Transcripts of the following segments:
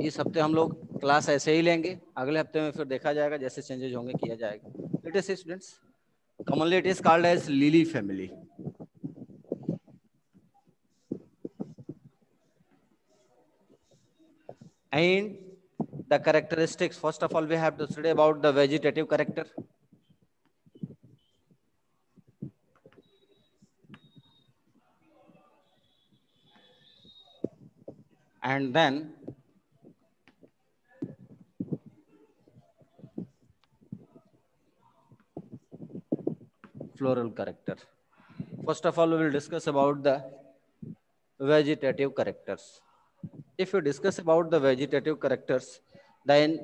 इस हफ्ते हम लोग क्लास ऐसे ही लेंगे, अगले हफ्ते में फिर देखा जाएगा, जैसे चेंजेस होंगे किया जाएगा। Let us see students, commonly it is called as lily family. And the characteristics, first of all we have to study about the vegetative character. And then floral character. First of all we will discuss about the vegetative characters. If you discuss about the vegetative characters, then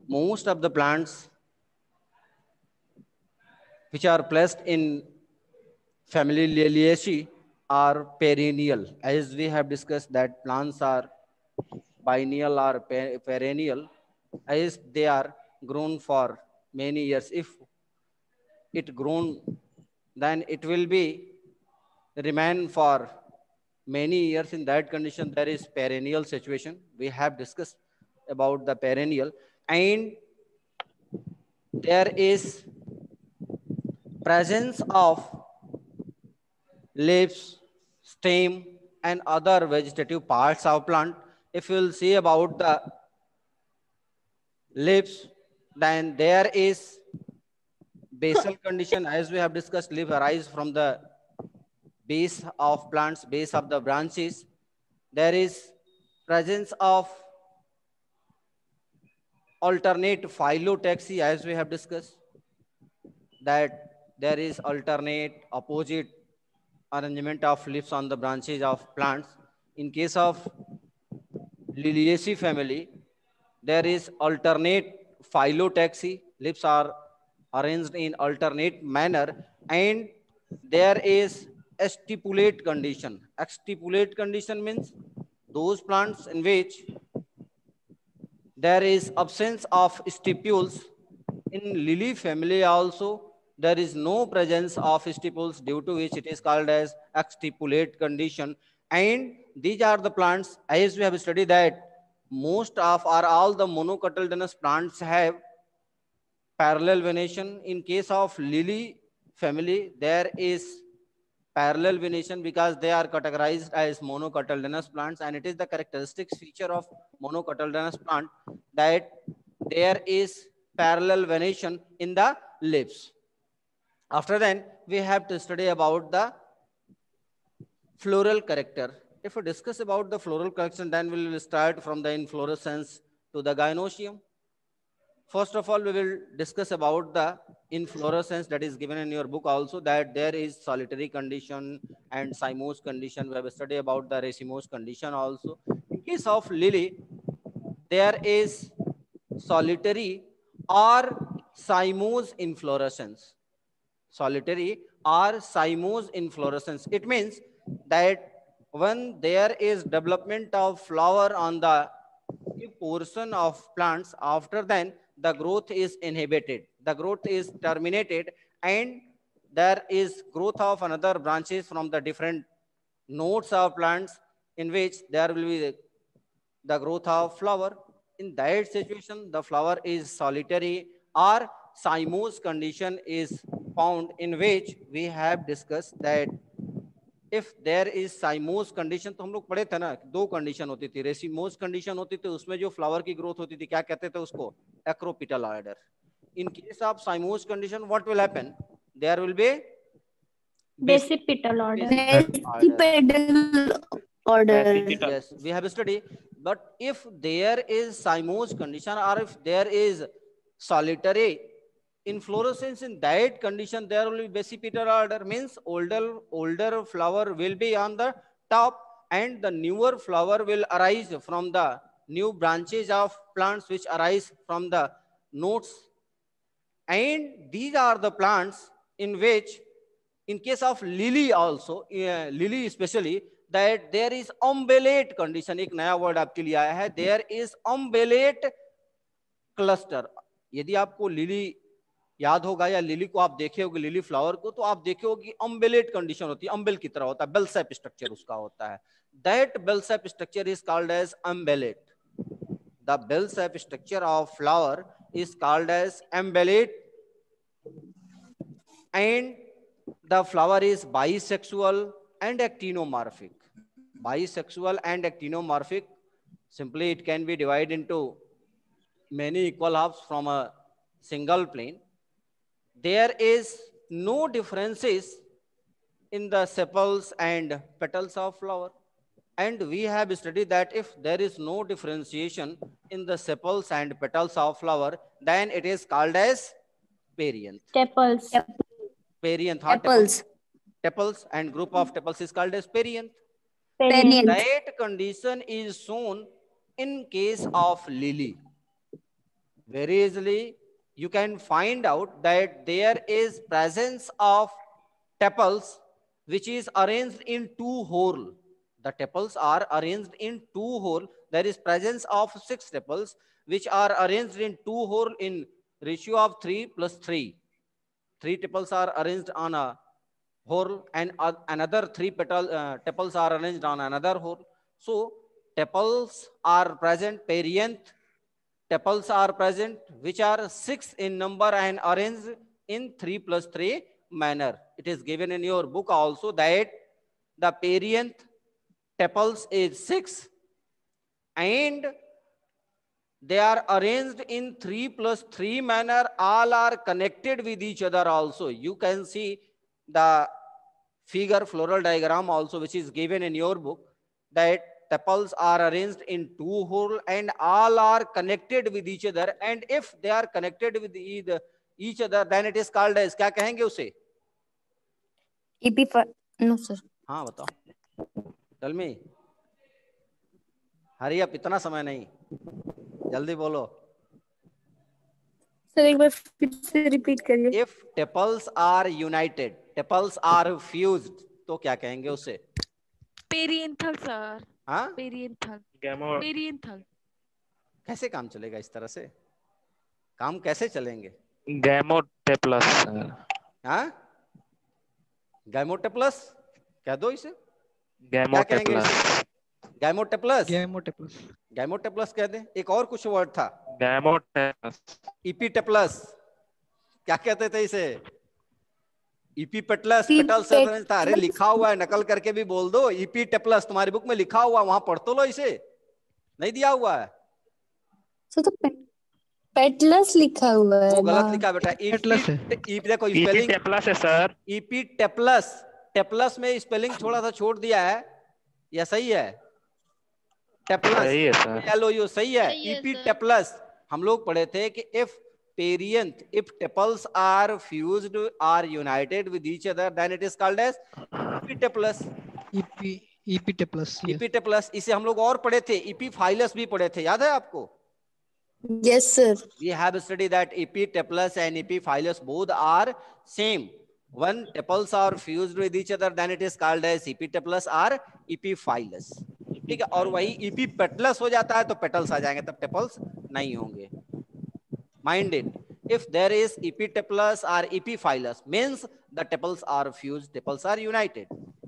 most of the plants which are placed in family Liliaceae are perennial. As we have discussed that plants are biennial or perennial, as they are grown for many years. If it grown, then it will be remain for many years. In that condition, there is perennial situation. We have discussed about the perennial, and there is presence of leaves, stem, and other vegetative parts of plant. If you will see about the leaves, then there is basal condition. As we have discussed, leaf arise from the base of plants, base of the branches. There is presence of alternate phyllotaxy, as we have discussed, that there is alternate opposite arrangement of leaves on the branches of plants. In case of Liliaceae family, there is alternate phyllotaxy. Leaves are arranged in alternate manner, and there is a stipulate condition. Exstipulate condition means those plants in which there is absence of stipules. In lily family also, there is no presence of stipules, due to which it is called as exstipulate condition. And these are the plants, as we have studied, that most of or all the monocotyledonous plants have parallel venation. In case of lily family, there is parallel venation because they are categorized as monocotyledonous plants, and it is the characteristic feature of monocotyledonous plant that there is parallel venation in the leaves. After that, we have to study about the floral character. If we discuss about the floral character, then we will start from the inflorescence to the gynoecium. First of all, we will discuss about the inflorescence that is given in your book also, that there is solitary condition and cymose condition. We have studied about the racemose condition also. In case of lily, there is solitary or cymose inflorescence. Solitary or cymose inflorescence. It means that when there is development of flower on the portion of plants, after then the growth is inhibited, the growth is terminated, and there is growth of another branches from the different nodes of plants, in which there will be the growth of flower. In that situation, the flower is solitary or cymose condition is found, in which we have discussed that if there is cymose condition, तो हम लोग पढ़े थे ना, दो condition होती थी, racemose condition होती थी, उसमें जो फ्लावर की ग्रोथ होती थी क्या कहते थे उसको, acropetal order. In case of cymose condition, what will happen? There will be Basipetal order. Basipetal order. Yes, we have studied. But if there is cymose condition, or if there is solitary inflorescence, in that condition there will be basipetal order, means older flower will be on the top, and the newer flower will arise from the new branches of plants which arise from the nodes. And these are the plants in which, in case of lily also, lily especially, that there is umbellate condition. एक नया word आपके लिए आया है, there is umbellate cluster. यदि आपको lily याद होगा या लिली को आप देखे होगे, लिली फ्लावर को, तो आप देखे होगी अम्बेलेट कंडीशन होती है, अम्बेल की तरह होता है, बेल शेप स्ट्रक्चर उसका होता है. That bell shape structure is called as umbellate. the bell shape structure of flower is called as umbellate, and the flower is bisexual and actinomorphic. Bisexual and actinomorphic, simply it can be divided into many equal halves from a single plane. There is no differences in the sepals and petals of flower. And we have studied that if there is no differentiation in the sepals and petals of flower, then it is called as perianth. Tepals. Perianth, Tepals. tepals, and group of tepals is called as perianth. Perianth. That condition is shown in case of lily. Very easily you can find out that there is presence of tepals which is arranged in two whole. The tepals are arranged in two whole. There is presence of 6 tepals which are arranged in two whole in ratio of 3+3. 3 tepals are arranged on a whole, and another 3 tepals are arranged on another whole. So tepals are present, perianth tepals are present, which are 6 in number and arranged in 3+3 manner. It is given in your book also that the perianth tepals is 6 and they are arranged in 3+3 manner. All are connected with each other also. You can see the figure floral diagram also, which is given in your book, that tepals are arranged in two whole and all are connected with each other. And if they are connected with each other, then it is called as, क्या कहेंगे उसे? No sir. हाँ बताओ. Tell me. हरी अब इतना समय नहीं, जल्दी बोलो. सर एक बार फिर से रिपीट करिए. If tepals are united, tepals are fused, तो क्या कहेंगे उसे? पेरियंथल सर. हाँ? पेरियंथल. गैमो पेरियंथल. कैसे काम चलेगा इस तरह से? काम कैसे चलेंगे? गैमोटेप्लस. हाँ? गैमोटेप्लस कह दो इसे. गैमोटेप्लस. गैमोटेप्लस. गैमोटेप्लस. गैमोटेप्लस कह दे. एक और कुछ वर्ड था. गैमोटेप्लस. इपीटेप्लस. क्या कहते थे इसे? इपीपेटलस. पेटल्स था. अरे लिखा हुआ है, नकल करके भी बोल दो. इपीटेप्लस तुम्हारी बुक में लिखा हुआ, वहां पढ़ तो लो इसे. नहीं दिया हुआ है तो पेटलस लिखा हुआ है. वो गलत लिखा बेटा. पेटलस है. देखो स्पेलिंग इपीटेप्लस है सर. इपीटेप्लस. टेप्लस में स्पेलिंग थोड़ा सा छोड़ दिया है, या सही है? टेप्लस. सही है सर. LOU सही है. इपीटेप्लस हम लोग पढ़े थे कि if perianth, if tepals are fused or united with each other, then it is called as epiteplus. इपीटेप्लस. epiteplus. इसे हम लोग और पढ़े थे, epiphyllus भी पढ़े थे, याद है आपको? Yes sir. We have studied that epiteplus and epiphyllus both are same. When tepals are fused with each other, then it is called as epiteplus or epiphyllus. ठीक है. और वही epipetalus हो जाता है तो petals आ जाएंगे, तब tepals नहीं होंगे. Mind it. If there is epiteplus or epiphyllus, means the tepals are fused, tepals are united.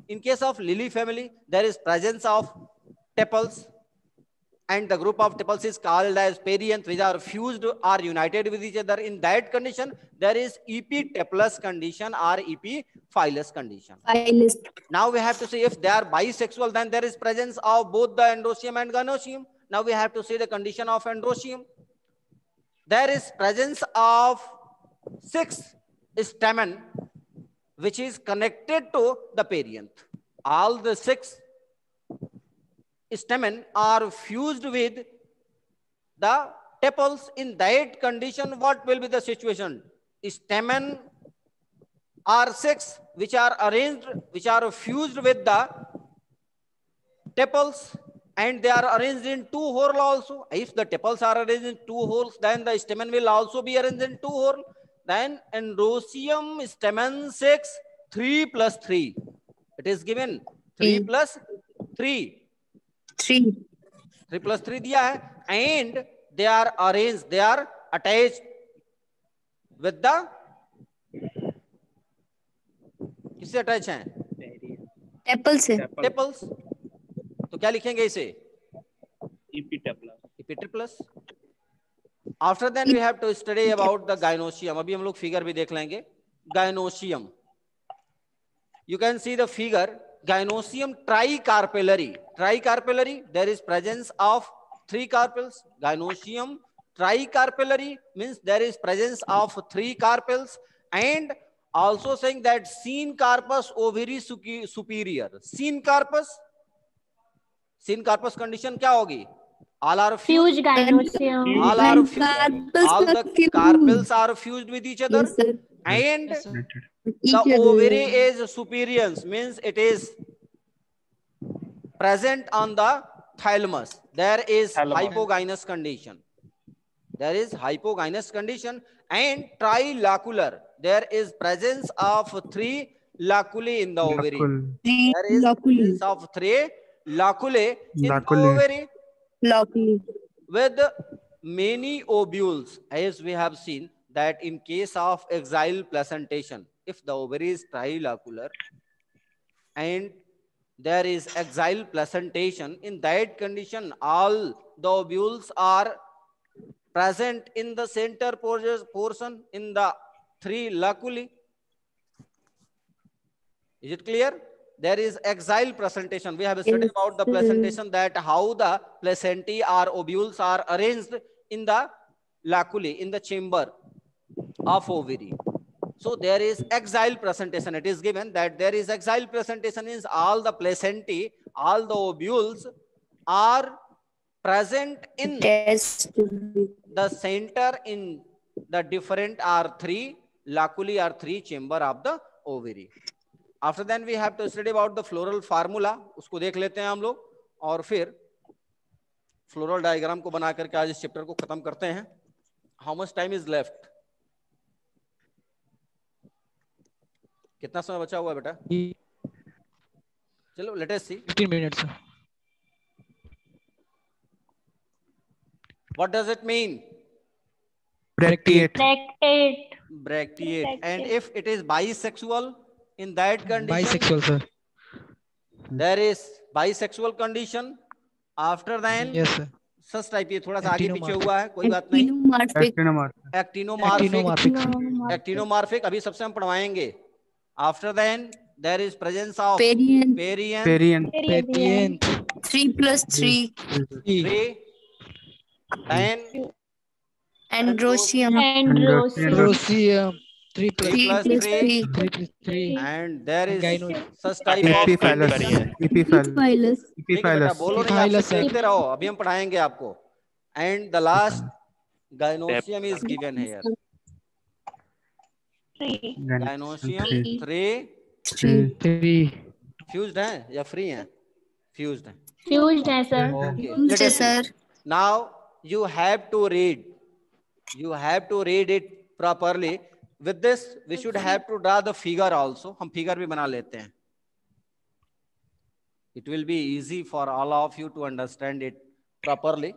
In case of lily family, there is presence of tepals, and the group of tepals is called as perianth, which are fused or united with each other. In that condition, there is epiteplus condition or epiphyllus condition. Phyllis. Now we have to see if they are bisexual, then there is presence of both the androecium and gynoecium. Now we have to see the condition of androecium. There is presence of 6 stamen which is connected to the perianth. All the 6 stamen are fused with the tepals. In that condition, what will be the situation? Stamen are 6 which are arranged, which are fused with the tepals, and they are arranged in 2 whole also. If the tepals are arranged in 2 holes, then the stamen will also be arranged in 2 whole. Then androecium stamen 6, 3+3. It is given 3+3. 3+3 दिया है, and they are arranged, they are attached with the, किससे attach हैं? Tepals से. Tepals. तो क्या लिखेंगे इसे? इपीटेप्लस. EP plus. After then we have to study about the gynosium. अभी हम लोग figure भी देख लेंगे. Gynosium. You can see the figure. Gynosium tricarpellary. Tricarpellary, there is presence of 3 carpels. Gynosium tricarpellary means there is presence of 3 carpels, and also saying that syncarpus ovary superior. Syncarpus condition क्या होगी? All are Fused fused. gynosium. All are fused. Carpels All the are fused. carpels are fused with each other. Yes, sir. And Yes, sir. the ovary is superior, means it is present on the thalamus. There is hypogynous condition. There is hypogynous condition. And trilocular, there is presence of 3 loculi in the ovary. There is presence of 3 loculi in the ovary Locally. with many ovules, as we have seen that in case of axile placentation, if the ovary is trilocular and there is axile placentation, in that condition all the ovules are present in the center portion in the 3 loculi. Is it clear? There is axile placentation. We have studied about the placentation, that how the placentae or ovules are arranged in the loculi, in the chamber of ovary. So there is axile placentation. It is given that there is axile placentation is all the placentae, all the ovules are present in the center in the different R3 loculi or 3 chamber of the ovary. After then we have to study about the floral formula. उसको देख लेते हैं हम लोग और फिर floral diagram को बना करके आज इस चैप्टर को खत्म करते हैं. How much time is left? कितना समय बचा हुआ है बेटा? चलो let us see. 15 minutes, sir. What does it mean? Bracteate. Bracteate. And if it is bisexual, in that condition, Bisexual, sir. there is bisexual condition. After then, Yes, sir. Sauce type ये थोड़ा सा आगे पीछे Actinomorphic. हुआ है, कोई बात नहीं. Actinomorphic. Actinomorphic अभी सबसे हम पढ़वाएंगे. After then, there is presence of Perianth. Perianth. 3+3. 3. Then Androecium. Androecium. 3 plus 3+3. 3 plus 3. and there is Gyno- such type of Epiphyllus. ठीक है बेटा, बोलो नहीं, आप Epiphyllus, सिर्फ देखते रहो, अभी हम पढ़ाएंगे आपको. And the last gynosium is given here. Gynosium 3 3. fused है या free है? Fused है. Fused है sir. Okay. Let us see. Now you have to read. You have to read it properly. With this, we should have to draw the figure also. हम figure भी बना लेते हैं. It will be easy for all of you to understand it properly.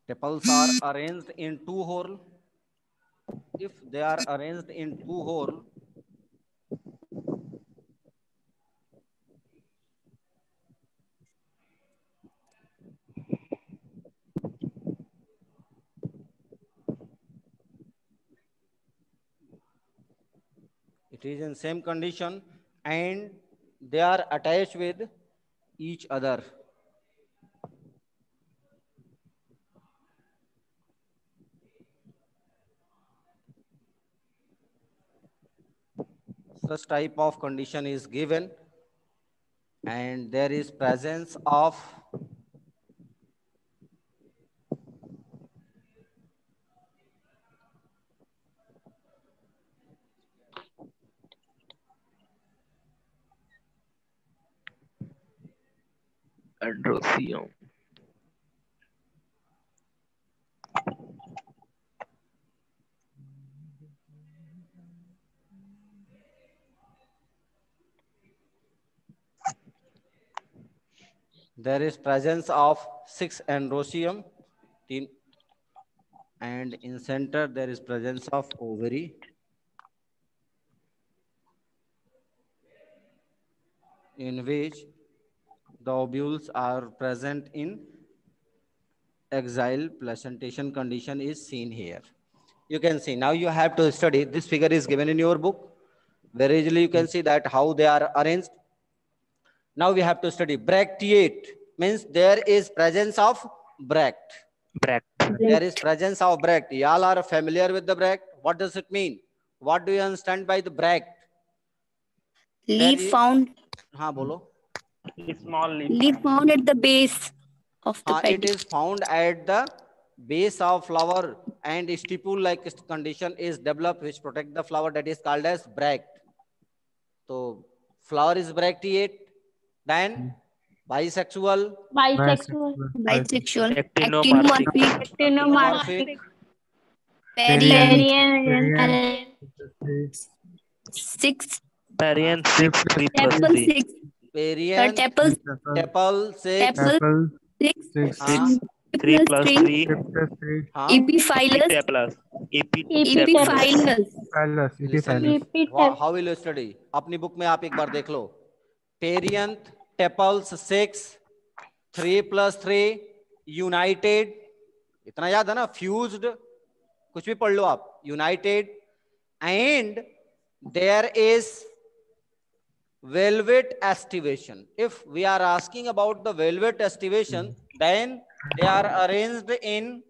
Tepals are arranged in 2 hole. If they are arranged in 2 hole, it is in same condition and they are attached with each other. Such type of condition is given and there is presence of Androecium. there is presence of 6 androecium, and in center there is presence of ovary. In which the ovules are present in axial placentation condition is seen here. You can see now you have to study. This figure is given in your book. Very easily you can see that how they are arranged. Now we have to study bracteate means there is presence of bract. There is presence of bract. Y'all are familiar with the bract. What does it mean? What do you understand by the bract? Leaf found. हाँ बोलो. Small leaf. Leaf found at the base of the It petal. is found at the base of flower, and stipule-like condition is developed which protect the flower, that is called as bract. So flower is bracteate. Then bisexual. Bisexual. Actinomorphic. Actinomorphic. Parian. 6. Parian 6, 3 plus Tepal 3. 6. Perian. Tepal Tepal 6. Tepal 6. 6, 3 plus 3. Epiphilus. Epiphilus. How will you study? अपनी book में आप एक बार देख लो. Perianth, tepals 6, 3 plus 3, united. इतना याद है ना? Fused. कुछ भी पढ़ लो आप. United. And there is velvet estivation. If we are asking about the velvet estivation, then they are arranged in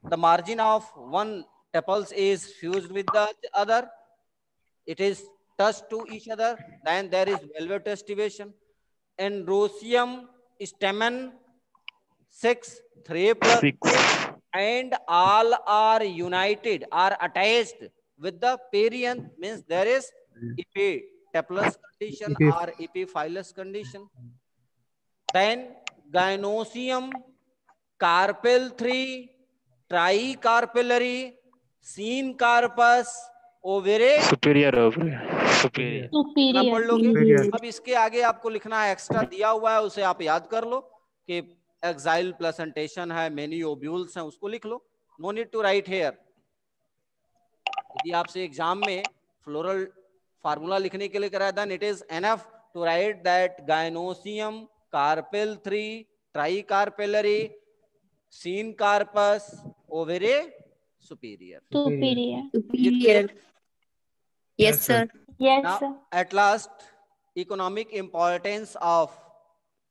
the margin of one tepals is fused with the other. It is touched to each other. Then there is velvet estivation. Androecium stamen 6, 3 plus 6, and all are united, are attached with the perianth, means there is epitepalous condition or epiphilous condition. Then gynoecium, carpel 3, tricarpellary, seen carpus, ovary. Superior. कितना पढ़ लोगे? अब इसके आगे आपको लिखना है, extra दिया हुआ है, उसे आप याद कर लो कि एक्साइल प्लेसेंटेशन है, मेनी ओब्यूल्स हैं, उसको लिख लो. No need to write here. यदि आपसे एग्जाम में फ्लोरल फार्मूला लिखने के लिए कराया, then it is enough to write that gynoecium, carpel 3, tricarpellary, seen carpus, ovary, superior. Superior. Yes, sir. Yes, Now, sir. at last, economic importance of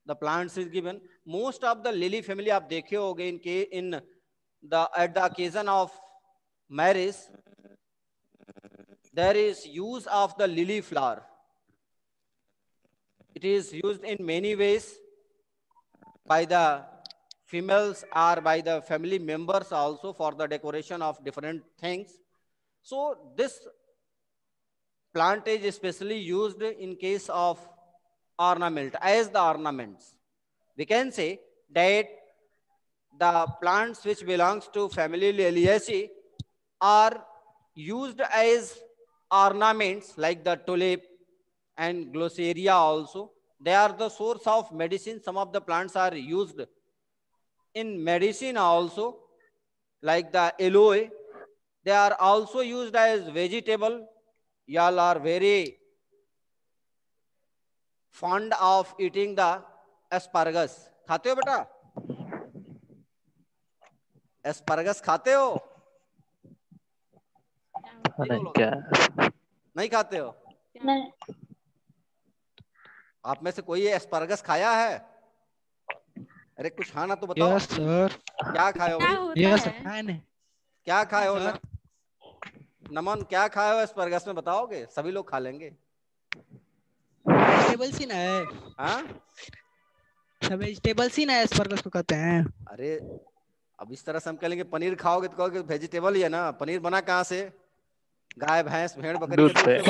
the plants is given. Most of the lily family आप देखे होंगे at the occasion of marriage, there is use of the lily flower. It is used in many ways by the females or by the family members also for the decoration of different things. So this plant is especially used in case of ornament, as the ornaments. We can say that the plants which belongs to family Liliaceae are used as ornaments like the tulip and glossaria also. They are the source of medicine. Some of the plants are used in medicine also, like the aloe. They are also used as vegetable. Y'all are very fond of eating the asparagus. खाते हो बेटा? एस्पारगस खाते हो? नहीं खाते हो? आप में से कोई एस्पारगस खाया है? अरे कुछ खाना तो बताओ. Yes, sir. क्या खाए हो? Yes, sir. क्या खाए हो? नमन क्या खाए हो एस्पारगस में बताओगे? सभी लोग खा लेंगे. वेजिटेबल्स ही ना है. हाँ? सब वेजिटेबल्स ही ना एस्पारगस को कहते हैं. अरे अब इस तरह से हम कहेंगे पनीर खाओगे तो कहोगे वेजिटेबल ही है ना. पनीर बना कहाँ से? गाय, भैंस, भेड़, बकरी के दूध से.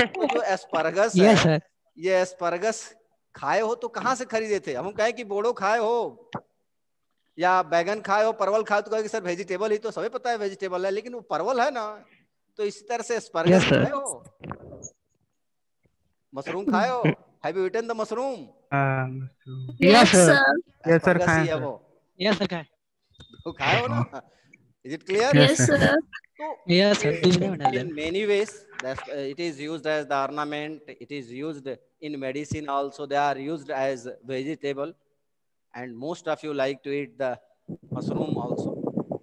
तो जो एस्पारगस है, Yes, sir. ये एस्पारगस खाए हो तो कहाँ से खरीदे थे? हम कहें कि बोड़ो खाए हो या बैगन खाए हो, परवल खाए तो कहेंगे सर वेजिटेबल ही तो, सभी पता है वेजिटेबल है, लेकिन वो परवल है ना. तो इसी तरह से एस्पारगस खाए हो. मशरूम खाए हो? Have you eaten the mushroom? Yes, sir. Yes, sir. Asparagus खाए ही है sir. वो, Yes, sir. खाए. तो खाए हो ना? Is it clear? Yes, Yes, sir. So Yes, sir. दूसरे में डाल in देना. many ways, it is used as the ornament. It is used in medicine also. They are used as vegetable, and most of you like to eat the mushroom also.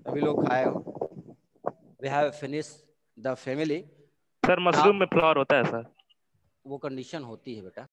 सभी लोग खाए हो. We have finished the family. Sir mushroom में flower होता है sir. वो condition होती है बेटा.